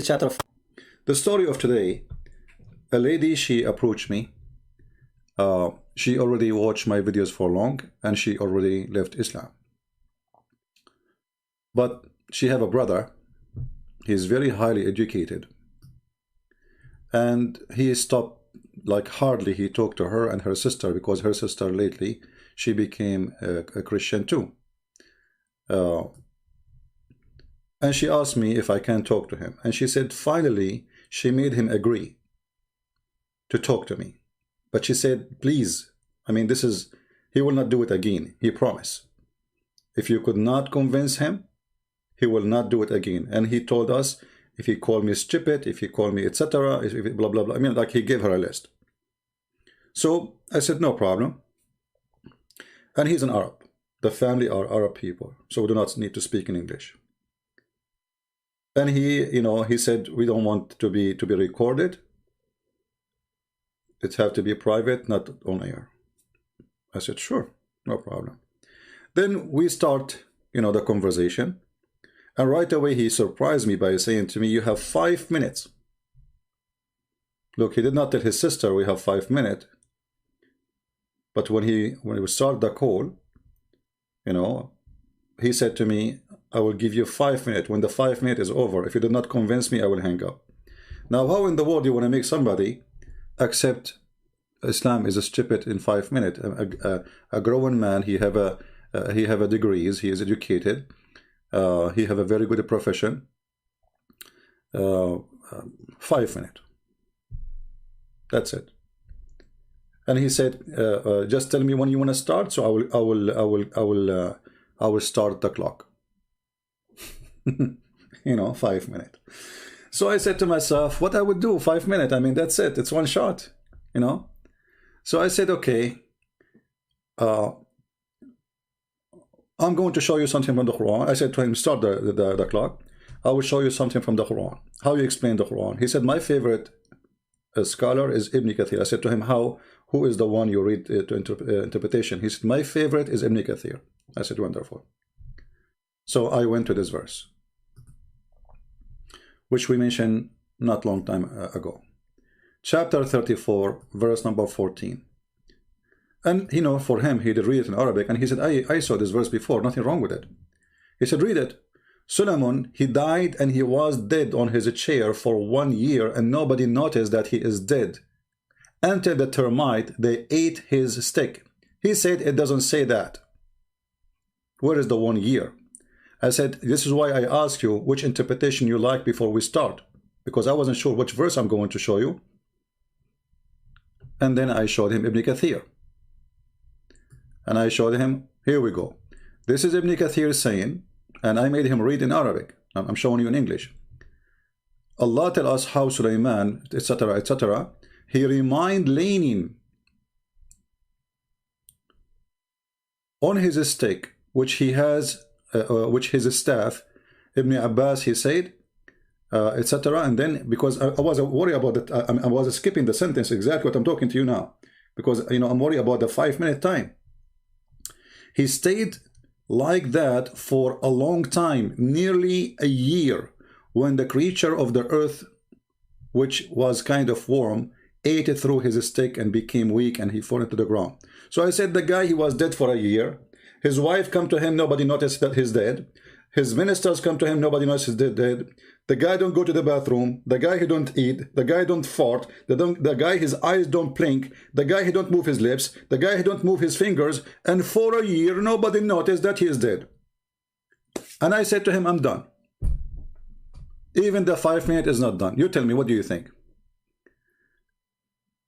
chapter. The story of today, a lady, she approached me. She already watched my videos for long, and she already left Islam. But she have a brother. He's very highly educated. And he stopped, like hardly he talked to her and her sister, because her sister lately, she became a Christian too. And she asked me if I can talk to him. And she said, finally, she made him agree to talk to me. But she said, please, I mean, this is, he will not do it again. He promised. If you could not convince him, he will not do it again. And he told us, if he called me stupid, if he called me, etc., if blah, blah, blah. I mean, like he gave her a list. So I said, no problem. And he's an Arab. The family are Arab people. So we do not need to speak in English. And he, you know, he said, we don't want to be recorded. It have to be private, not on air. I said, sure, no problem. Then we start, you know, the conversation. And right away, he surprised me by saying to me, you have 5 minutes. Look, he did not tell his sister we have 5 minutes. But when we start the call, you know, he said to me, I will give you 5 minutes. When the 5 minutes is over, if you do not convince me, I will hang up. Now, how in the world you want to make somebody accept Islam is a stupid in 5 minutes? A grown man, he have a degrees, he is educated, he have a very good profession. 5 minutes. That's it. And he said, just tell me when you want to start, so I will start the clock. You know, 5 minutes. So I said to myself, what I would do, 5 minutes, I mean, that's it, it's one shot, you know. So I said, okay, I'm going to show you something from the Quran. I said to him, start the clock. I will show you something from the Quran. How you explain the Quran? He said, my favorite scholar is Ibn Kathir. I said to him, who is the one you read to interpretation? He said, my favorite is Ibn Kathir. I said, wonderful. So I went to this verse, which we mentioned not long time ago. Chapter 34, verse number 14. And, you know, for him, he did read it in Arabic, and he said, I saw this verse before, nothing wrong with it. He said, read it. Solomon, he died and he was dead on his chair for 1 year, and nobody noticed that he is dead. Until the termite, they ate his stick. He said, it doesn't say that. Where is the 1 year? I said, this is why I asked you which interpretation you like before we start, because I wasn't sure which verse I'm going to show you. And then I showed him Ibn Kathir. And I showed him, here we go. This is Ibn Kathir saying, and I made him read in Arabic. I'm showing you in English. Allah tell us how Sulaiman, etc., etc., he remind leaning on his stick, which he has, which his staff, Ibn Abbas, he said, etc. And then, because I was worried about that, I was skipping the sentence, exactly what I'm talking to you now, because, you know, I'm worried about the 5 minute time. He stayed like that for a long time, nearly a year, when the creature of the earth, which was kind of warm, ate it through his stick and became weak, and he fell into the ground. So I said, the guy, he was dead for a year. His wife come to him, nobody noticed that he's dead. His ministers come to him, nobody knows he's dead. The guy don't go to the bathroom. The guy he don't eat. The guy don't fart. The guy, his eyes don't blink. The guy he don't move his lips. The guy he don't move his fingers. And for a year, nobody noticed that he is dead. And I said to him, I'm done. Even the 5 minutes is not done. You tell me, what do you think?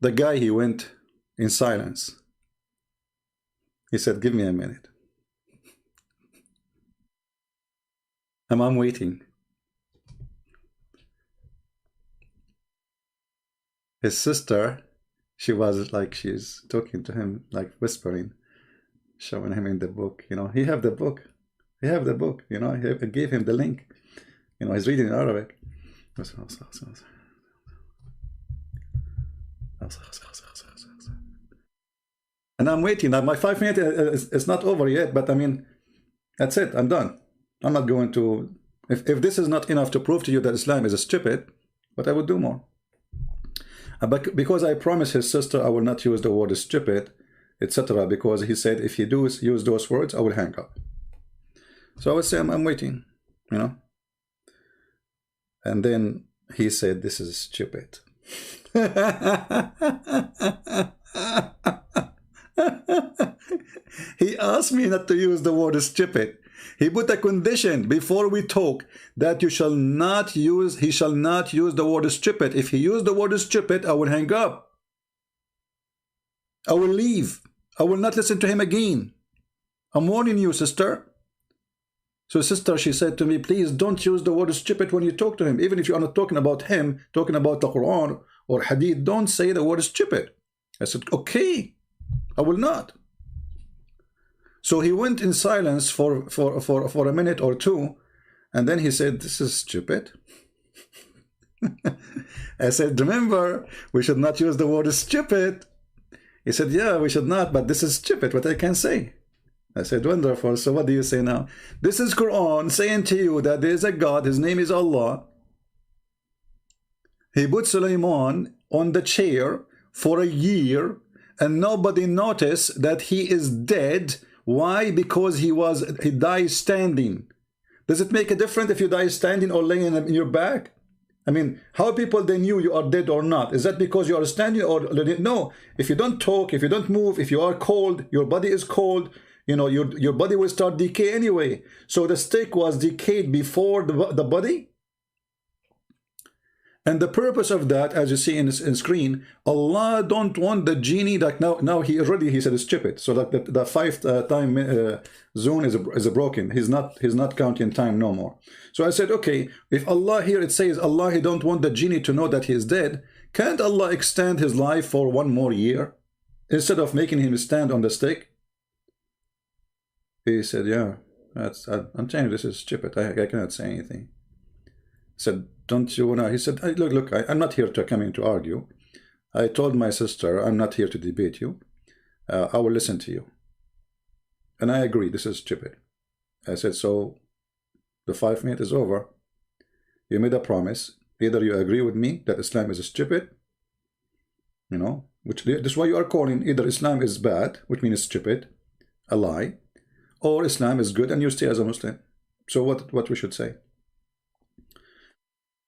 The guy, he went in silence. He said, give me a minute. And I'm waiting. His sister, she was like, she's talking to him, like whispering, showing him in the book. You know, he have the book. He have the book. You know, I gave him the link. You know, he's reading in Arabic. And I'm waiting. My 5 minutes is not over yet, but I mean, that's it. I'm done. I'm not going to If this is not enough to prove to you that Islam is stupid, but I would do more. But because I promised his sister I will not use the word stupid, etc., because he said if he does use those words, I will hang up. So I would say I'm waiting, you know. And then he said, this is stupid. He asked me not to use the word stupid. He put a condition before we talk that he shall not use the word stupid. If he used the word stupid, I will hang up. I will leave. I will not listen to him again. I'm warning you, sister. So sister, she said to me, please don't use the word stupid when you talk to him. Even if you are not talking about him, talking about the Quran or Hadith, don't say the word stupid. I said, okay, I will not. So he went in silence for a minute or two, and then he said, this is stupid. I said, remember, we should not use the word stupid. He said, yeah, we should not, but this is stupid, what I can say. I said, wonderful, so what do you say now? This is Quran saying to you that there is a God, his name is Allah. He put Sulaiman on the chair for a year, and nobody noticed that he is dead. Why? Because he died standing. Does it make a difference if you die standing or laying in your back? I mean, how people they knew you are dead or not? Is that because you are standing or no? If you don't talk, if you don't move, if you are cold, your body is cold, you know, your body will start decay anyway. So the stick was decayed before the body. And the purpose of that, as you see in screen, Allah don't want the genie that now he said it's stupid. So that the 5 time zone is broken. He's not counting time no more. So I said, okay, if Allah here it says Allah he don't want the genie to know that he is dead, can't Allah extend his life for 1 more year instead of making him stand on the stick? He said, yeah, I'm telling you this is stupid. I cannot say anything. I said, don't you wanna? He said, look, I'm not here to come in to argue. I told my sister, I'm not here to debate you. I will listen to you. And I agree, this is stupid. I said, so the 5 minutes is over. You made a promise. Either you agree with me that Islam is stupid, you know, which this is why you are calling either Islam is bad, which means stupid, a lie, or Islam is good and you stay as a Muslim. So what we should say?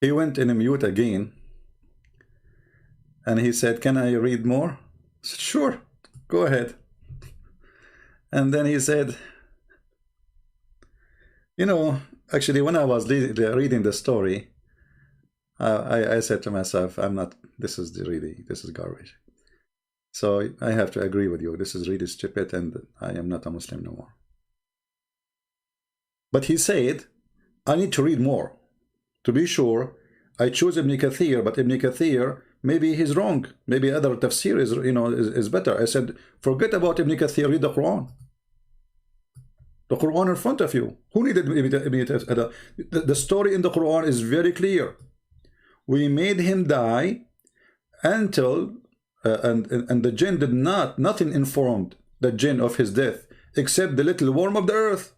He went in a mute again, and he said, can I read more? I said, sure, go ahead. And then he said, you know, actually, when I was reading the story, I said to myself, this is garbage. So I have to agree with you. This is really stupid, and I am not a Muslim no more. But he said, I need to read more. To be sure, I choose Ibn Kathir, but Ibn Kathir, maybe he's wrong. Maybe other tafsir is better. I said, forget about Ibn Kathir, read the Quran. The Quran in front of you. Who needed Ibn Kathir? The story in the Quran is very clear. We made him die until, and the jinn did nothing informed the jinn of his death, except the little worm of the earth.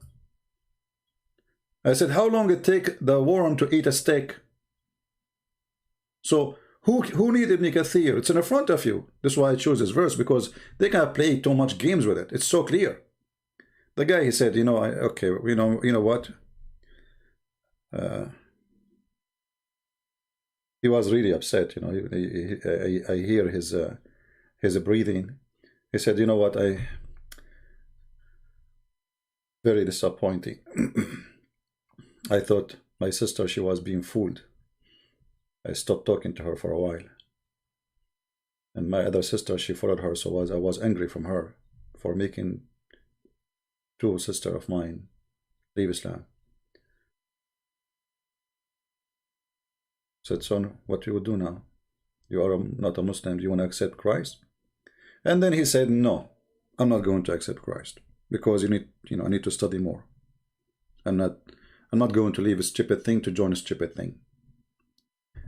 I said, how long it take the worm to eat a steak? So who need Ibn Kathir? It's in the front of you. That's why I chose this verse, because they can't play too much games with it. It's so clear. The guy, he said, you know, okay, you know what? He was really upset. You know, I hear his breathing. He said, you know what? Very disappointing. I thought my sister, she was being fooled. I stopped talking to her for a while. And my other sister, she followed her, so I was angry from her for making 2 sisters of mine leave Islam. I said, son, what you would do now? You are not a Muslim, do you want to accept Christ? And then he said, no, I'm not going to accept Christ, because I need to study more. I'm not going to leave a stupid thing to join a stupid thing.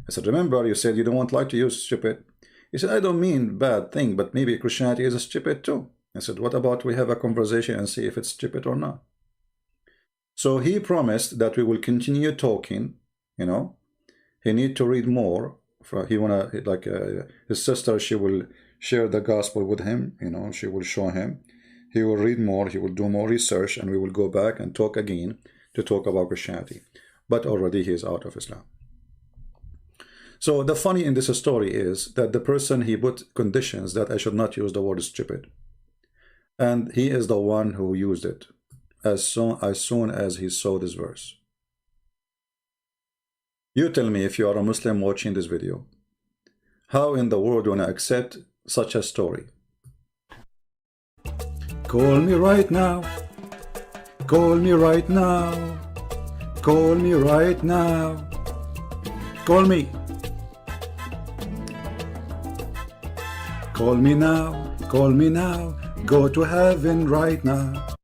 I said, remember, you said you don't like to use stupid. He said, I don't mean bad thing, but maybe Christianity is a stupid too. I said, what about we have a conversation and see if it's stupid or not? So he promised that we will continue talking, you know. He need to read more. He wanna, like, his sister, she will share the gospel with him, you know, she will show him. He will read more, he will do more research, and we will go back and talk again to talk about Christianity. But already he is out of Islam. So the funny in this story is that the person, he put conditions that I should not use the word stupid. And he is the one who used it as soon as he saw this verse. You tell me, if you are a Muslim watching this video, how in the world do you want to accept such a story? Call me right now. Call me right now. Call me right now. Call me. Call me now. Call me now. Go to heaven right now.